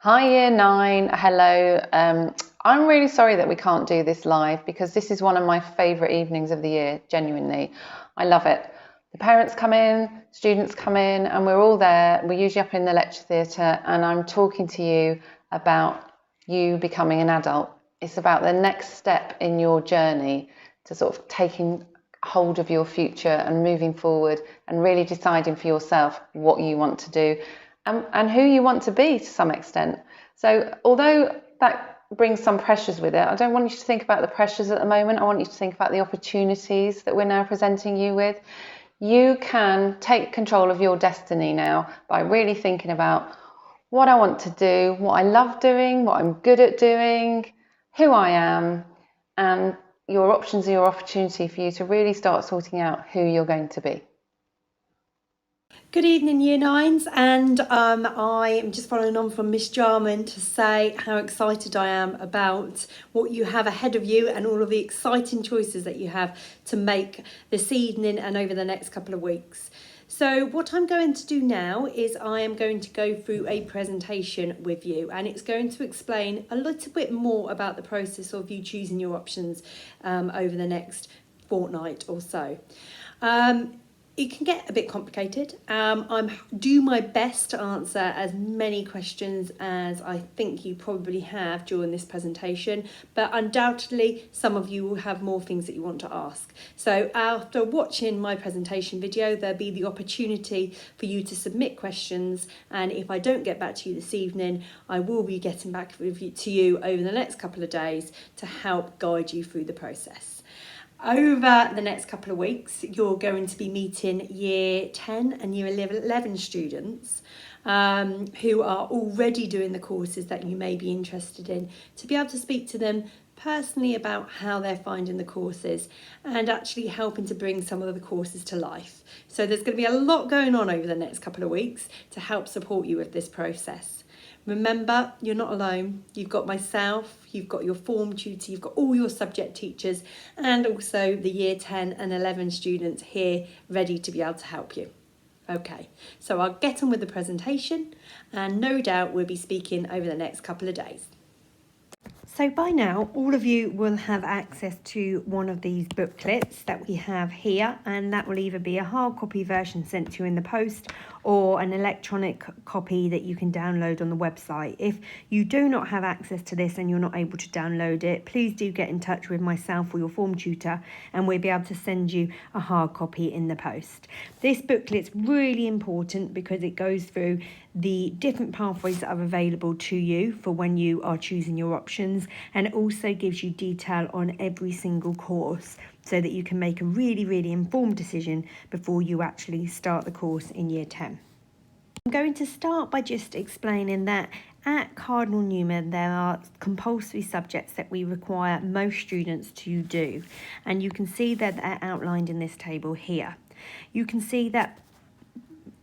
Hi, Year 9. Hello. I'm really sorry that we can't do this live because this is one of my favourite evenings of the year, genuinely. I love it. The parents come in, students come in, and we're all there. We're usually up in the lecture theatre, and I'm talking to you about you becoming an adult. It's about the next step in your journey to sort of taking hold of your future and moving forward and really deciding for yourself what you want to do and who you want to be to some extent. So although that brings some pressures with it, I don't want you to think about the pressures at the moment. I want you to think about the opportunities that we're now presenting you with. You can take control of your destiny now by really thinking about what I want to do, what I love doing, what I'm good at doing, who I am, and your options are your opportunity for you to really start sorting out who you're going to be. Good evening, Year 9s, and I am just following on from Miss Jarman to say how excited I am about what you have ahead of you and all of the exciting choices that you have to make this evening and over the next couple of weeks. So what I'm going to do now is I am going to go through a presentation with you, and it's going to explain a little bit more about the process of you choosing your options over the next fortnight or so. It can get a bit complicated. I'm do my best to answer as many questions as I think you probably have during this presentation, but undoubtedly some of you will have more things that you want to ask. So after watching my presentation video, there'll be the opportunity for you to submit questions, and if I don't get back to you this evening, I will be getting back to you over the next couple of days to help guide you through the process. Over the next couple of weeks, you're going to be meeting Year 10 and Year 11 students who are already doing the courses that you may be interested in, to be able to speak to them personally about how they're finding the courses and actually helping to bring some of the courses to life. So there's going to be a lot going on over the next couple of weeks to help support you with this process. Remember, you're not alone. You've got myself, you've got your form tutor, you've got all your subject teachers, and also the Year 10 and 11 students here ready to be able to help you. Okay, so I'll get on with the presentation, and no doubt we'll be speaking over the next couple of days. So by now, all of you will have access to one of these booklets that we have here, and that will either be a hard copy version sent to you in the post or an electronic copy that you can download on the website. If you do not have access to this and you're not able to download it, please do get in touch with myself or your form tutor, and we'll be able to send you a hard copy in the post. This booklet's really important because it goes through the different pathways that are available to you for when you are choosing your options, and it also gives you detail on every single course so that you can make a really informed decision before you actually start the course in Year 10. I'm going to start by just explaining that at Cardinal Newman there are compulsory subjects that we require most students to do, and you can see that they're outlined in this table here. You can see that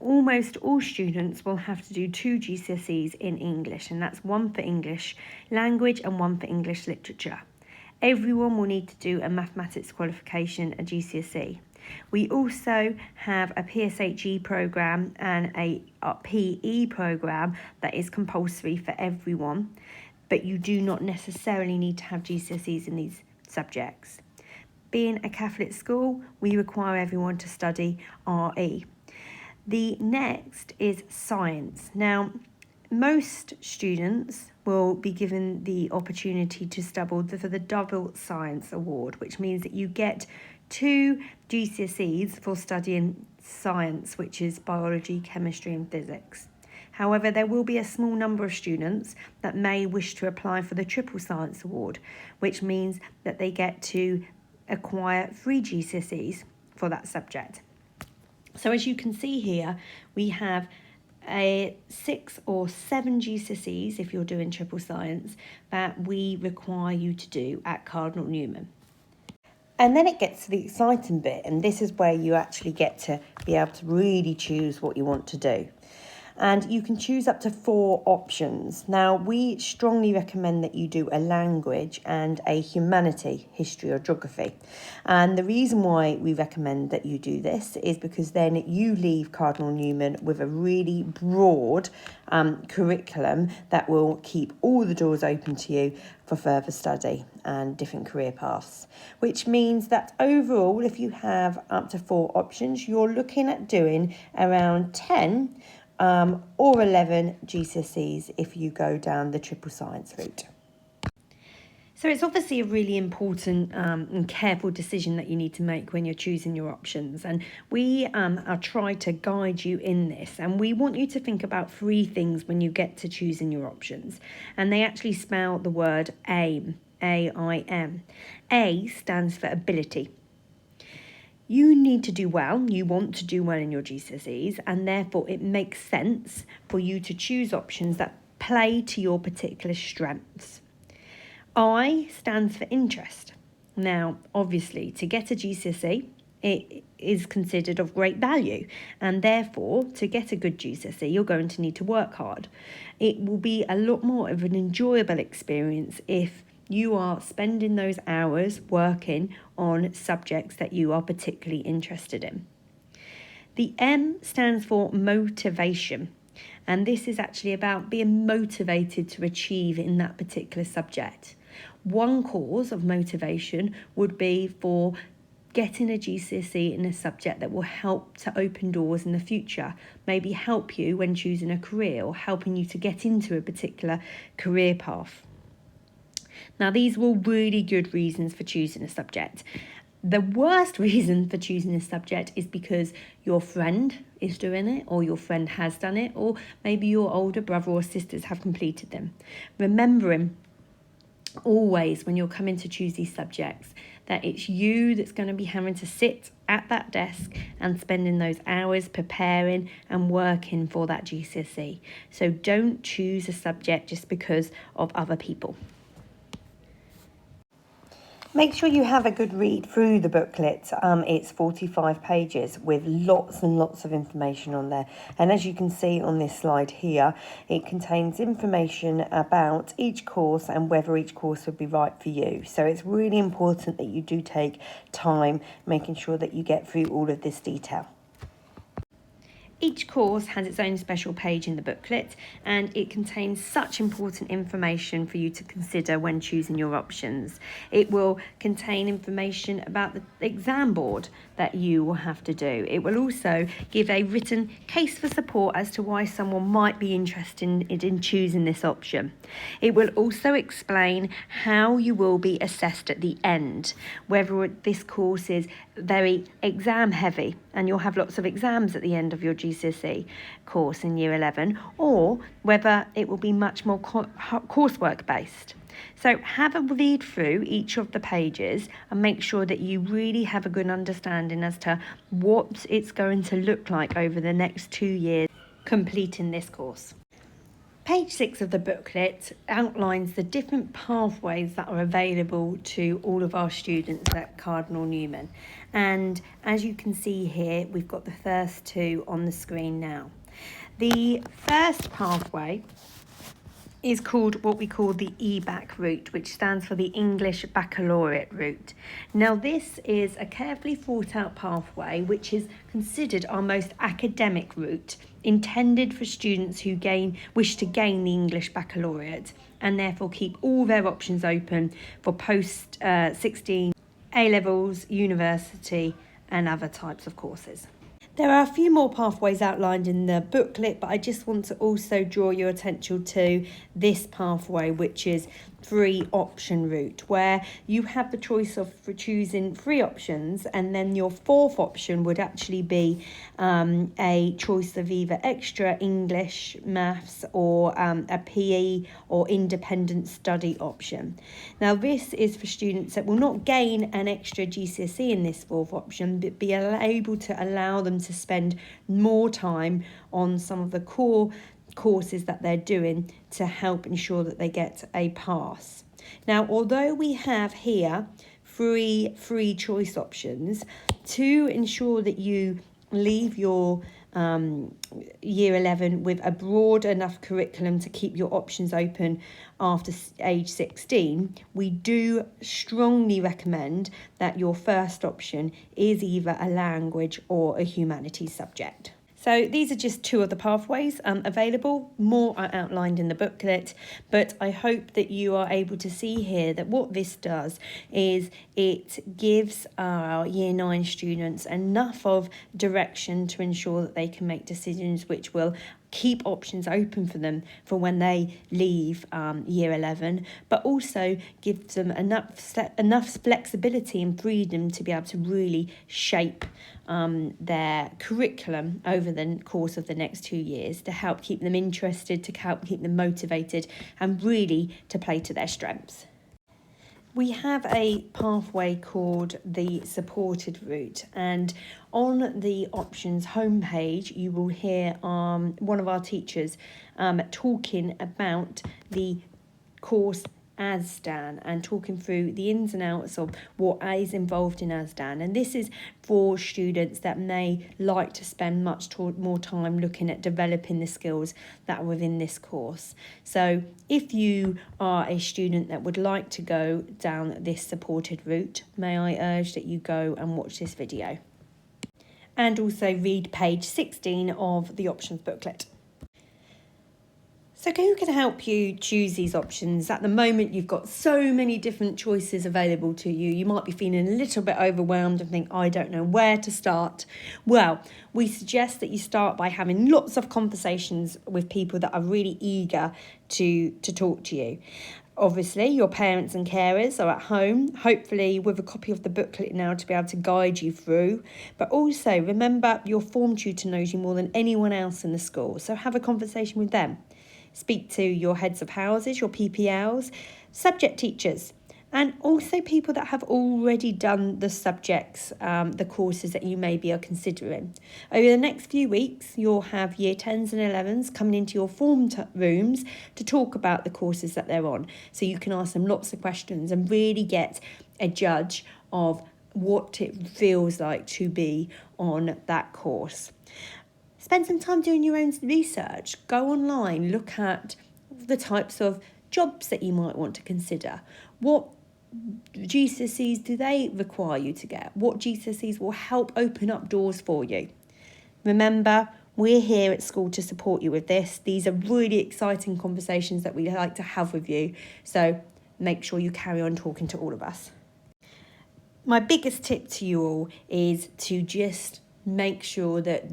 almost all students will have to do 2 GCSEs in English, and that's one for English language and one for English literature. Everyone will need to do a mathematics qualification, a GCSE. We also have a PSHE programme and a PE programme that is compulsory for everyone, but you do not necessarily need to have GCSEs in these subjects. Being a Catholic school, we require everyone to study RE. The next is science. Now, most students will be given the opportunity to study for the Double Science Award, which means that you get 2 GCSEs for studying science, which is biology, chemistry and physics. However, there will be a small number of students that may wish to apply for the Triple Science Award, which means that they get to acquire 3 GCSEs for that subject. So as you can see here, we have 6 or 7 GCSEs, if you're doing triple science, that we require you to do at Cardinal Newman. And then it gets to the exciting bit, and this is where you actually get to be able to really choose what you want to do. and you can choose up to 4 options. Now, we strongly recommend that you do a language and a humanity, history or geography. And the reason why we recommend that you do this is because then you leave Cardinal Newman with a really broad curriculum that will keep all the doors open to you for further study and different career paths, which means that overall, if you have up to 4 options, you're looking at doing around 10 or 11 GCSEs if you go down the triple science route. So it's obviously a really important and careful decision that you need to make when you're choosing your options. And we are trying to guide you in this. And we want you to think about 3 things when you get to choosing your options. And they actually spell the word AIM, A-I-M. A stands for ability. You need to do well, you want to do well in your GCSEs, and therefore it makes sense for you to choose options that play to your particular strengths. I stands for interest. Now, obviously, to get a GCSE, it is considered of great value, and therefore, to get a good GCSE, you're going to need to work hard. It will be a lot more of an enjoyable experience if you are spending those hours working on subjects that you are particularly interested in. The M stands for motivation, and this is actually about being motivated to achieve in that particular subject. One cause of motivation would be for getting a GCSE in a subject that will help to open doors in the future, maybe help you when choosing a career or helping you to get into a particular career path. Now, these were really good reasons for choosing a subject. The worst reason for choosing a subject is because your friend is doing it, or your friend has done it, or maybe your older brother or sisters have completed them. Remembering always when you're coming to choose these subjects that it's you that's going to be having to sit at that desk and spending those hours preparing and working for that GCSE. So don't choose a subject just because of other people. Make sure you have a good read through the booklet. It's 45 pages with lots and lots of information on there. And as you can see on this slide here, it contains information about each course and whether each course would be right for you. So it's really important that you do take time making sure that you get through all of this detail. Each course has its own special page in the booklet, and it contains such important information for you to consider when choosing your options. It will contain information about the exam board that you will have to do. It will also give a written case for support as to why someone might be interested in choosing this option. It will also explain how you will be assessed at the end, whether this course is very exam heavy and you'll have lots of exams at the end of your GCSE course in year 11, or whether it will be much more coursework based. So have a read through each of the pages and make sure that you really have a good understanding as to what it's going to look like over the next 2 years completing this course. Page 6 of the booklet outlines the different pathways that are available to all of our students at Cardinal Newman. And as you can see here, we've got the first 2 on the screen now. The first pathway is called what we call the EBAC route, which stands for the English Baccalaureate route. Now, this is a carefully thought out pathway which is considered our most academic route, intended for students who wish to gain the English Baccalaureate and therefore keep all their options open for post 16 A-levels, university and other types of courses. There are a few more pathways outlined in the booklet, but I just want to also draw your attention to this pathway, which is 3 option route, where you have the choice of choosing 3 options, and then your 4th option would actually be a choice of either extra English, maths, or a PE or independent study option. Now, this is for students that will not gain an extra GCSE in this 4th option, but be able to allow them to spend more time on some of the core courses that they're doing to help ensure that they get a pass. Now, although we have here 3 free choice options, to ensure that you leave your year 11 with a broad enough curriculum to keep your options open after age 16, we do strongly recommend that your first option is either a language or a humanities subject. So these are just two of the pathways available. More are outlined in the booklet, but I hope that you are able to see here that what this does is it gives our Year 9 students enough of direction to ensure that they can make decisions which will keep options open for them for when they leave year 11, but also gives them enough flexibility and freedom to be able to really shape their curriculum over the course of the next 2 years to help keep them interested, to help keep them motivated, and really to play to their strengths. We have a pathway called the supported route, and on the options homepage you will hear one of our teachers talking about the course ASDAN and talking through the ins and outs of what is involved in ASDAN. And this is for students that may like to spend more time looking at developing the skills that are within this course. So if you are a student that would like to go down this supported route, may I urge that you go and watch this video and also read page 16 of the options booklet. So who can help you choose these options? At the moment, you've got so many different choices available to you. You might be feeling a little bit overwhelmed and think, I don't know where to start. Well, we suggest that you start by having lots of conversations with people that are really eager to talk to you. Obviously, your parents and carers are at home, hopefully with a copy of the booklet now to be able to guide you through. But also, remember, your form tutor knows you more than anyone else in the school, so have a conversation with them. Speak to your heads of houses, your PPLs, subject teachers, and also people that have already done the subjects, the courses that you maybe are considering. Over the next few weeks, you'll have year 10s and 11s coming into your form rooms to talk about the courses that they're on. So you can ask them lots of questions and really get a judge of what it feels like to be on that course. Spend some time doing your own research. Go online, look at the types of jobs that you might want to consider. What GCSEs do they require you to get? What GCSEs will help open up doors for you? Remember, we're here at school to support you with this. These are really exciting conversations that we like to have with you. So make sure you carry on talking to all of us. My biggest tip to you all is to just make sure that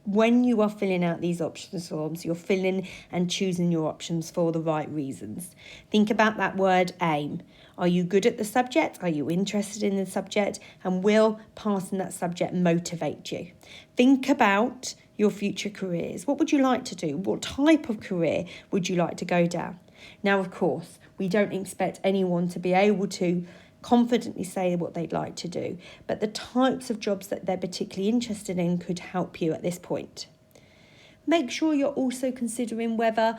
when you are filling out these options forms, you're filling and choosing your options for the right reasons. Think about that word aim. Are you good at the subject? Are you interested in the subject? And will passing that subject motivate you? Think about your future careers. What would you like to do? What type of career would you like to go down? Now, of course, we don't expect anyone to be able to confidently say what they'd like to do, but the types of jobs that they're particularly interested in could help you at this point. Make sure you're also considering whether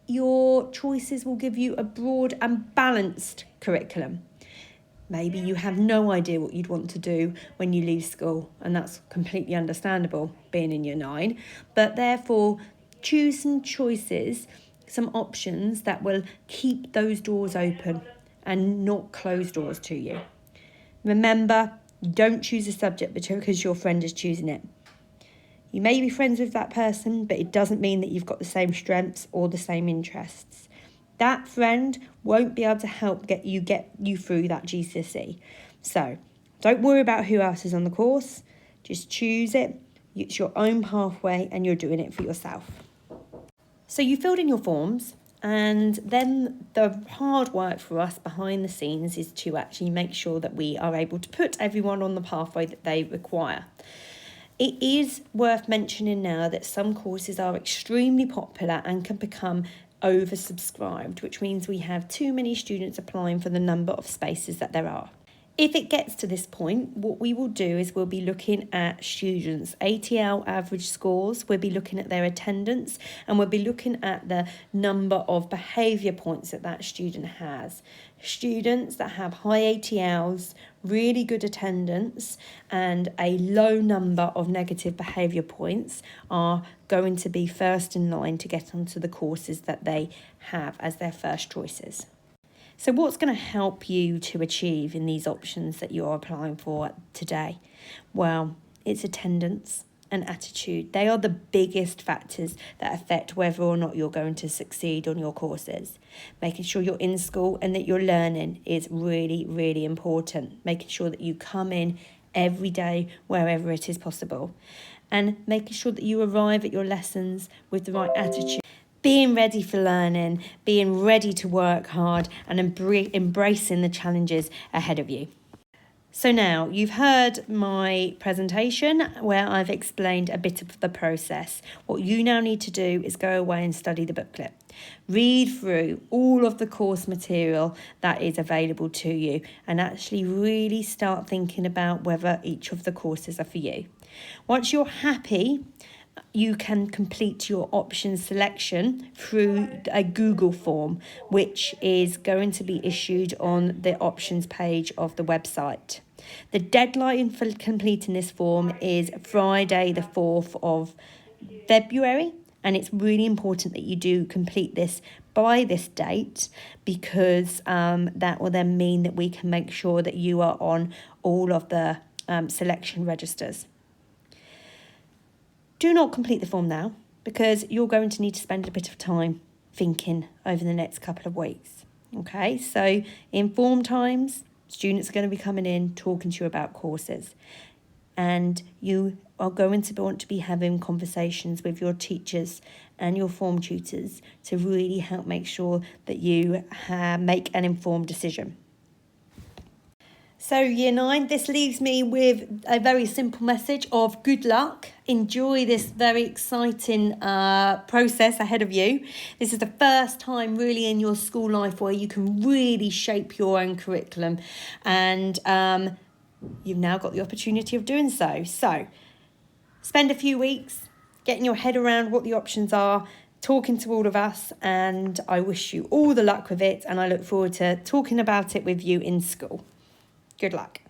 your choices will give you a broad and balanced curriculum. Maybe you have no idea what you'd want to do when you leave school, and that's completely understandable being in year 9, but therefore choose some choices, some options that will keep those doors open and not close doors to you. Remember, you don't choose a subject because your friend is choosing it. You may be friends with that person, but it doesn't mean that you've got the same strengths or the same interests. That friend won't be able to help get you through that GCSE. So don't worry about who else is on the course. Just choose it. It's your own pathway and you're doing it for yourself. So you filled in your forms. And then the hard work for us behind the scenes is to actually make sure that we are able to put everyone on the pathway that they require. It is worth mentioning now that some courses are extremely popular and can become oversubscribed, which means we have too many students applying for the number of spaces that there are. If it gets to this point, what we will do is we'll be looking at students' ATL average scores, we'll be looking at their attendance, and we'll be looking at the number of behaviour points that that student has. Students that have high ATLs, really good attendance, and a low number of negative behaviour points are going to be first in line to get onto the courses that they have as their first choices. So what's going to help you to achieve in these options that you are applying for today? Well, it's attendance and attitude. They are the biggest factors that affect whether or not you're going to succeed on your courses. Making sure you're in school and that you're learning is really, really important. Making sure that you come in every day wherever it is possible. And making sure that you arrive at your lessons with the right attitude. Being ready for learning, being ready to work hard, and embracing the challenges ahead of you. So now you've heard my presentation where I've explained a bit of the process. What you now need to do is go away and study the booklet. Read through all of the course material that is available to you and actually really start thinking about whether each of the courses are for you. Once you're happy, you can complete your option selection through a Google form, which is going to be issued on the options page of the website. The deadline for completing this form is Friday, the 4th of February, and it's really important that you do complete this by this date because that will then mean that we can make sure that you are on all of the selection registers. Do not complete the form now because you're going to need to spend a bit of time thinking over the next couple of weeks. Okay, so in form times, students are going to be coming in talking to you about courses, and you are going to want to be having conversations with your teachers and your form tutors to really help make sure that you make an informed decision. So Year 9, this leaves me with a very simple message of good luck. Enjoy this very exciting process ahead of you. This is the first time really in your school life where you can really shape your own curriculum, and you've now got the opportunity of doing so. So spend a few weeks getting your head around what the options are, talking to all of us, and I wish you all the luck with it, and I look forward to talking about it with you in school. Good luck.